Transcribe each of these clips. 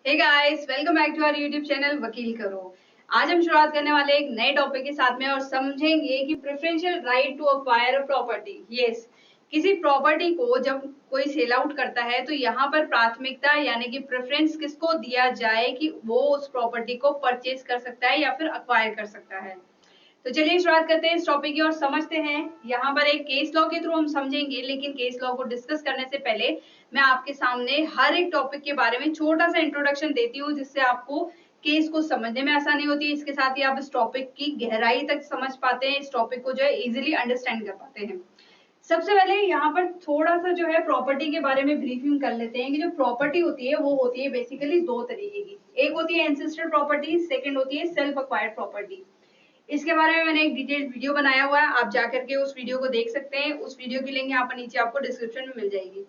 Hey guys, welcome back to our YouTube channel Vakil Karo. आज हम शुरुआत करने वाले एक नए टॉपिक के साथ में और समझेंगे कि preferential right to acquire a property. Yes, किसी प्रॉपर्टी को जब कोई सेल आउट करता है तो यहाँ पर प्राथमिकता यानी कि प्रेफरेंस किसको दिया जाए कि वो उस प्रॉपर्टी को परचेज कर सकता है या फिर अक्वायर कर सकता है। तो चलिए शुरुआत करते हैं इस टॉपिक की और समझते हैं। यहाँ पर एक केस लॉ के थ्रू हम समझेंगे, लेकिन केस लॉ को डिस्कस करने से पहले मैं आपके सामने हर एक टॉपिक के बारे में छोटा सा इंट्रोडक्शन देती हूँ, जिससे आपको केस को समझने में आसानी होती है। इसके साथ ही आप इस टॉपिक की गहराई तक समझ पाते हैं, इस टॉपिक को जो है इजिली अंडरस्टैंड कर पाते हैं। सबसे पहले यहाँ पर थोड़ा सा जो है प्रॉपर्टी के बारे में ब्रीफिंग कर लेते हैं कि जो प्रॉपर्टी होती है वो होती है बेसिकली दो तरीके की। एक होती है एंसेस्टर प्रॉपर्टी, सेकंड होती है सेल्फ अक्वायर्ड प्रॉपर्टी। इसके बारे में मैंने एक डिटेल वीडियो बनाया हुआ है, आप जाकर के उस वीडियो को देख सकते हैं। उस वीडियो की लिंक यहाँ पर नीचे आपको डिस्क्रिप्शन में मिल जाएगी।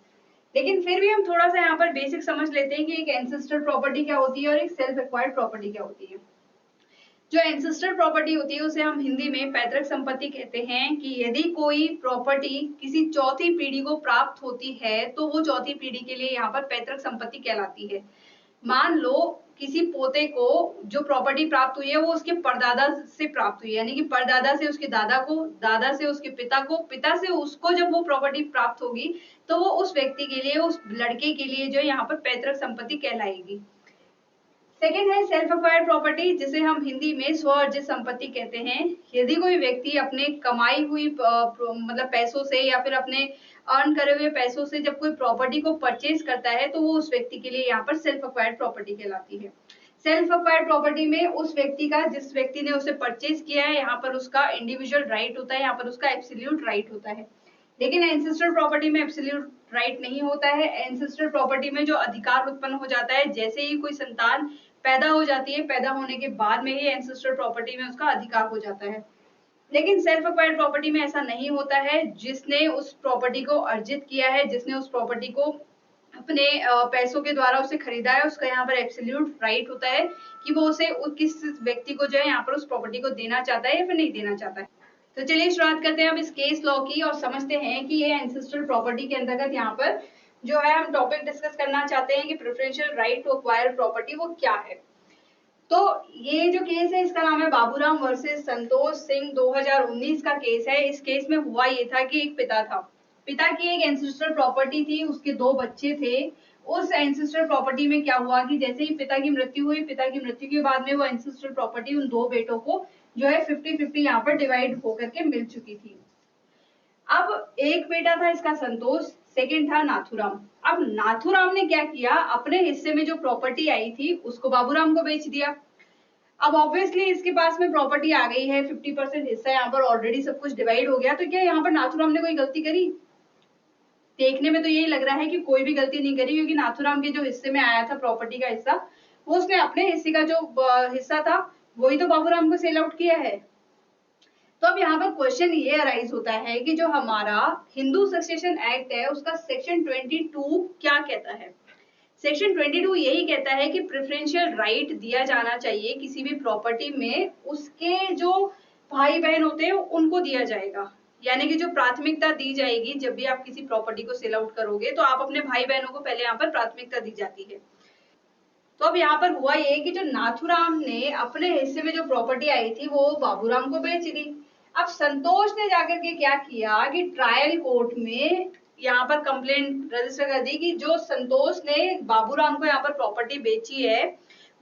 लेकिन फिर भी हम थोड़ा सा यहाँ पर बेसिक समझ लेते हैं कि एक एंसेस्टर प्रॉपर्टी क्या होती है और एक सेल्फ एक्वायर्ड प्रॉपर्टी क्या होती है। जो एंसेस्टर प्रॉपर्टी होती है उसे हम हिंदी में पैतृक संपत्ति कहते हैं कि यदि कोई प्रॉपर्टी किसी चौथी पीढ़ी को प्राप्त होती है तो वो चौथी पीढ़ी के लिए यहाँ पर पैतृक संपत्ति कहलाती है। मान लो किसी पोते को जो प्रॉपर्टी प्राप्त हुई है वो उसके परदादा से प्राप्त हुई है, यानी कि परदादा से उसके दादा को, दादा से उसके पिता को, पिता से उसको जब वो प्रॉपर्टी प्राप्त होगी तो वो उस व्यक्ति के लिए, उस लड़के के लिए जो यहाँ पर पैतृक संपत्ति कहलाएगी। सेकेंड है सेल्फ अक्वायर्ड प्रॉपर्टी, जिसे हम हिंदी में स्व अर्जित संपत्ति कहते हैं। यदि कोई व्यक्ति अपने कमाई हुई मतलब पैसों से या फिर अपने अर्न करे हुए पैसों से जब कोई प्रॉपर्टी को परचेज करता है तो वो उस व्यक्ति के लिए यहाँ पर सेल्फ अक्वायर्ड प्रॉपर्टी कहलाती है। सेल्फ अक्वायर्ड प्रॉपर्टी में उस व्यक्ति का, जिस व्यक्ति ने उसे परचेज किया है, यहाँ पर उसका इंडिविजुअल राइट होता है, यहाँ पर उसका एब्सोल्यूट राइट होता है। लेकिन एंसेस्टर प्रॉपर्टी में एब्सोल्यूट राइट नहीं होता है। एंसेस्टर प्रॉपर्टी में जो अधिकार उत्पन्न हो जाता है जैसे ही कोई संतान पैदा हो जाती है, पैदा होने के बाद में ही एंसेस्टर प्रॉपर्टी में उसका अधिकार हो जाता है। लेकिन सेल्फ अक्वायर्ड प्रॉपर्टी में ऐसा नहीं होता है। जिसने उस प्रॉपर्टी को अर्जित किया है, जिसने उस प्रॉपर्टी को अपने पैसों के द्वारा उसे खरीदा है, उसका यहाँ पर एब्सोल्यूट राइट होता है कि वो उसे किस व्यक्ति को जो है यहाँ पर उस प्रॉपर्टी को देना चाहता है या फिर नहीं देना चाहता है। तो चलिए शुरुआत करते हैं अब इस केस लॉ की और समझते हैं कि ये एंसेस्ट्रल प्रॉपर्टी के अंतर्गत यहाँ पर जो है हम टॉपिक डिस्कस करना चाहते हैं कि preferential right to acquire property वो क्या है। तो ये जो केस है इसका नाम है बाबूराम वर्सेस संतोष सिंह, 2019 का केस है। इस केस में हुआ ये था कि एक पिता था, पिता की एक एंसेस्ट्रल प्रॉपर्टी थी, उसके दो बच्चे थे। उस एंसेस्ट्रल प्रॉपर्टी में क्या हुआ कि जैसे ही पिता की मृत्यु हुई, पिता की मृत्यु के बाद में वो एंसेस्ट्रल प्रॉपर्टी उन दो बेटों को जो है 50-50 यहाँ पर डिवाइड होकर के मिल चुकी थी। अब एक बेटा था इसका संतोष, सेकंड था नाथूराम। अब नाथूराम ने क्या किया, अपने हिस्से में जो प्रॉपर्टी आई थी उसको बाबूराम को बेच दिया। अब ऑब्वियसली इसके पास में प्रॉपर्टी आ गई है, 50% हिस्सा यहाँ पर ऑलरेडी सब कुछ डिवाइड हो गया। तो क्या यहाँ पर नाथूराम ने कोई गलती करी? देखने में तो यही लग रहा है कि कोई भी गलती नहीं करी, क्योंकि नाथूराम के जो हिस्से में आया था प्रॉपर्टी का हिस्सा, वो उसने अपने हिस्से का जो हिस्सा था वही तो बाबूराम को सेल आउट किया है। तो अब यहाँ पर क्वेश्चन ये अराइज होता है कि जो हमारा हिंदू सक्सेशन एक्ट है उसका सेक्शन 22 क्या कहता है। सेक्शन 22 यही कहता है कि प्रेफरेंशियल राइट दिया जाना चाहिए किसी भी प्रॉपर्टी में, उसके जो भाई बहन होते हैं उनको दिया जाएगा। यानी कि जो प्राथमिकता दी जाएगी जब भी आप किसी प्रॉपर्टी को सेल आउट करोगे तो आप अपने भाई बहनों को पहले यहाँ पर प्राथमिकता दी जाती है। तो अब यहाँ पर हुआ ये कि जो नाथूराम ने अपने हिस्से में जो प्रॉपर्टी आई थी वो बाबूराम को बेच दी। अब संतोष ने जाकर के क्या किया कि ट्रायल कोर्ट में यहाँ पर कंप्लेंट रजिस्टर कर दी कि जो संतोष ने बाबूराम को यहाँ पर प्रॉपर्टी बेची है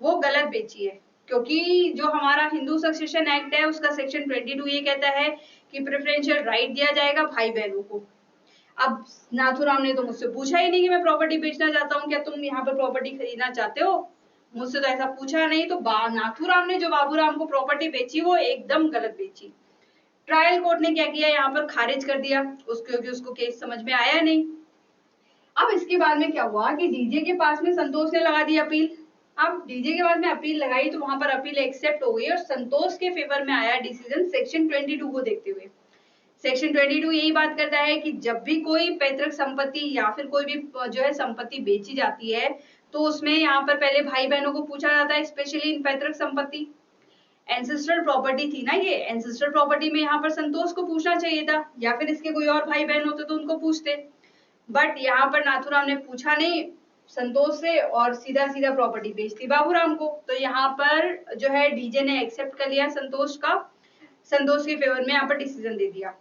वो गलत बेची है। क्योंकि जो हमारा हिंदू सक्सेशन एक्ट है उसका सेक्शन 22 ये कहता है कि प्रेफरेंशियल राइट दिया जाएगा भाई बहनों को। अब नाथूराम ने तो मुझसे पूछा ही नहीं कि मैं प्रॉपर्टी बेचना चाहता हूँ, क्या तुम यहाँ पर प्रॉपर्टी खरीदना चाहते हो? मुझसे तो ऐसा पूछा नहीं। तो नाथूराम ने जो बाबूराम को प्रॉपर्टी बेची वो एकदम गलत बेची। ट्रायल कोर्ट ने क्या किया, यहाँ पर खारिज कर दिया उसको, क्योंकि उसको केस समझ में आया नहीं। अब इसके बाद में क्या हुआ कि डीजे के पास में संतोष ने लगा दी अपील। अब डीजे के बाद में अपील लगाई तो वहां पर अपील एक्सेप्ट हो गई और संतोष के फेवर में आया डिसीजन सेक्शन 22 को देखते हुए। सेक्शन 22 यही बात करता है कि जब भी कोई पैतृक संपत्ति या फिर कोई भी जो है संपत्ति बेची जाती है तो उसमें यहाँ पर पहले भाई बहनों को पूछा जाता है, स्पेशली इन पैतृक संपत्ति। एंसेस्ट्रल प्रॉपर्टी थी ना ये, एंसेस्ट्रल प्रॉपर्टी में यहाँ पर संतोष को पूछना चाहिए था, या फिर इसके कोई और भाई बहन होते तो उनको पूछते। बट यहाँ पर नाथूराम ने पूछा नहीं, संतोष से और सीधा सीधा प्रॉपर्टी बेच दी बाबूराम को। तो यहाँ पर जो है डीजे ने एक्सेप्ट कर लिया संतोष का, संतोष के फेवर में यहाँ पर डिसीजन दे दिया।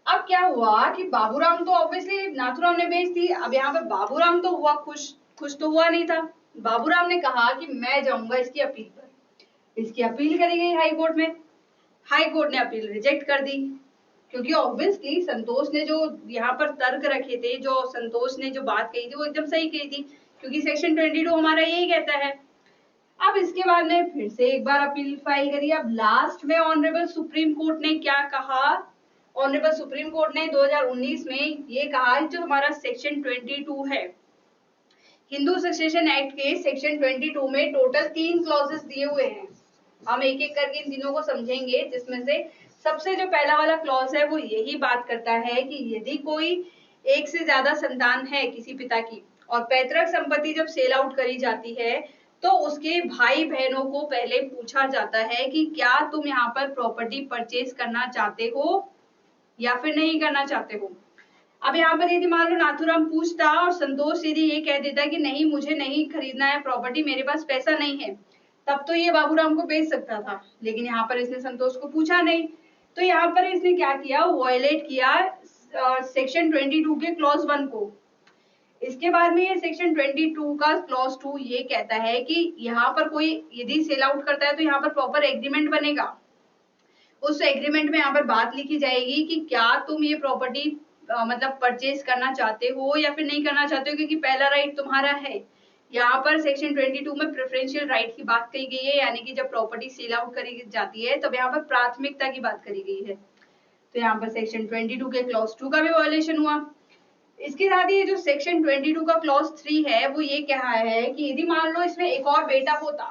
अब क्या हुआ कि बाबूराम तो ऑब्वियसली नाथूराम ने बेच दी। अब यहाँ पर बाबूराम तो हुआ खुश, खुश तो हुआ नहीं था। बाबूराम ने कहा कि मैं जाऊंगा इसकी अपील पर। इसकी अपील करी गई हाई कोर्ट में, हाई कोर्ट ने अपील रिजेक्ट कर दी, क्योंकि ऑब्वियसली संतोष ने जो यहाँ पर तर्क रखे थे, जो संतोष ने जो बात कही थी वो एकदम सही कही थी, क्योंकि सेक्शन 22 हमारा यही कहता है। अब इसके बाद में फिर से एक बार अपील फाइल करी। अब लास्ट में ऑनरेबल सुप्रीम कोर्ट ने क्या कहा, ऑनरेबल सुप्रीम कोर्ट ने 2019 में ये कहा जो हमारा सेक्शन 22 है, हिंदू सक्सेशन एक्ट के सेक्शन 22 में टोटल 3 क्लॉजेस दिए हुए हैं। हम एक एक करके इन तीनों को समझेंगे, जिसमें से सबसे जो पहला वाला क्लॉज है वो यही बात करता है कि यदि कोई एक से ज्यादा संतान है किसी पिता की और पैतृक संपत्ति जब सेल आउट करी जाती है तो उसके भाई बहनों को पहले पूछा जाता है कि क्या तुम यहाँ पर प्रॉपर्टी परचेज करना चाहते हो या फिर नहीं करना चाहते हो। अब यहाँ पर यदि मान लो नाथूराम पूछता और संतोष यदि ये कह देता कि नहीं मुझे नहीं खरीदना है प्रॉपर्टी, मेरे पास पैसा नहीं है, तब तो ये बाबूराम को बेच सकता था। लेकिन यहाँ पर इसने संतोष को पूछा नहीं, तो यहाँ पर इसने क्या किया, वायलेट किया सेक्शन 22 के क्लॉज 1 को। इसके बाद में ये सेक्शन 22 का क्लॉज 2 ये कहता है कि यहाँ पर कोई यदि सेल आउट करता है तो यहाँ पर प्रॉपर एग्रीमेंट बनेगा। उस एग्रीमेंट में यहाँ पर बात लिखी जाएगी कि क्या तुम ये प्रॉपर्टी मतलब परचेज करना चाहते हो या फिर नहीं करना चाहते हो, क्योंकि पहला राइट तुम्हारा है। यहाँ पर सेक्शन 22 में प्रेफरेंशियल राइट की बात कही गई है, यानी कि जब प्रॉपर्टी सेल आउट करी जाती है तब यहाँ पर प्राथमिकता की बात करी गई है। तो यहाँ पर सेक्शन 22 के क्लॉज 2 का भी वायलेशन हुआ। इसके साथ ही जो सेक्शन 22 का क्लॉज 3 है वो ये कहा है कि यदि मान लो इसमें एक और बेटा होता,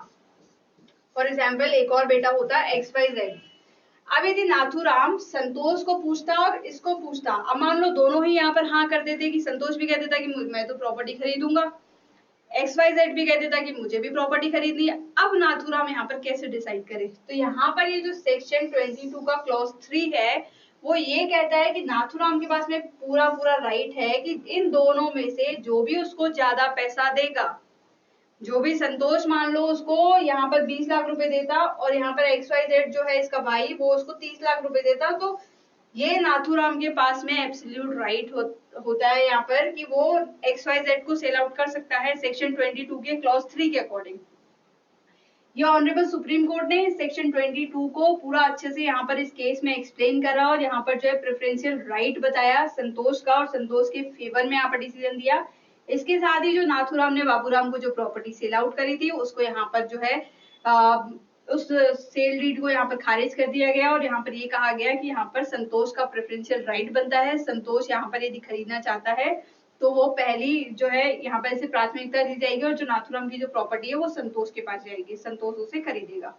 फॉर एग्जाम्पल एक और बेटा होता XYZ। अब यदि नाथूराम संतोष को पूछता और इसको पूछता, अब मान लो दोनों ही यहाँ पर हाँ कर देते कि संतोष भी कह देता कि मैं तो प्रॉपर्टी खरीदूंगा, XYZ भी कह देता कि मुझे भी प्रॉपर्टी खरीदनी है। अब नाथूराम यहाँ पर कैसे डिसाइड करे, तो यहाँ पर ये जो सेक्शन 22 का क्लॉज 3 है वो ये कहता है कि नाथूराम के पास में पूरा पूरा राइट है कि इन दोनों में से जो भी उसको ज्यादा पैसा देगा, जो भी संतोष मान लो उसको यहाँ पर 20 लाख रुपए देता और यहाँ पर XYZ जो है इसका भाई वो उसको 30 लाख रुपए देता, तो ये नाथूराम के पास में एब्सोल्यूट राइट होता है यहाँ पर कि वो XYZ को सेल आउट कर सकता है सेक्शन 22 के क्लॉज 3 के अकॉर्डिंग। ये ऑनरेबल सुप्रीम कोर्ट ने सेक्शन 22 को पूरा अच्छे से यहाँ पर इस केस में एक्सप्लेन करा और यहाँ पर जो है प्रेफरेंशियल राइट बताया संतोष का और संतोष के फेवर में यहाँ पर डिसीजन दिया। इसके साथ ही जो नाथूराम ने बाबूराम को जो प्रॉपर्टी सेल आउट करी थी उसको यहाँ पर जो है उस सेल डीड को यहाँ पर खारिज कर दिया गया और यहाँ पर ये कहा गया कि यहाँ पर संतोष का प्रेफरेंशियल राइट बनता है। संतोष यहाँ पर यदि खरीदना चाहता है तो वो पहली जो है यहाँ पर इसे प्राथमिकता दी जाएगी और जो नाथूराम की जो प्रॉपर्टी है वो संतोष के पास जाएगी, संतोष उसे खरीदेगा।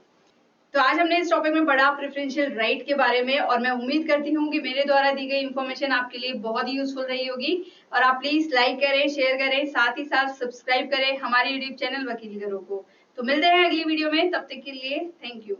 तो आज हमने इस टॉपिक में पढ़ा प्रेफरेंशियल राइट के बारे में और मैं उम्मीद करती हूँ कि मेरे द्वारा दी गई इन्फॉर्मेशन आपके लिए बहुत ही यूजफुल रही होगी। और आप प्लीज लाइक करें, शेयर करें, साथ ही साथ सब्सक्राइब करें हमारे यूट्यूब चैनल वकील घरों को। तो मिलते हैं अगली वीडियो में, तब तक के लिए थैंक यू।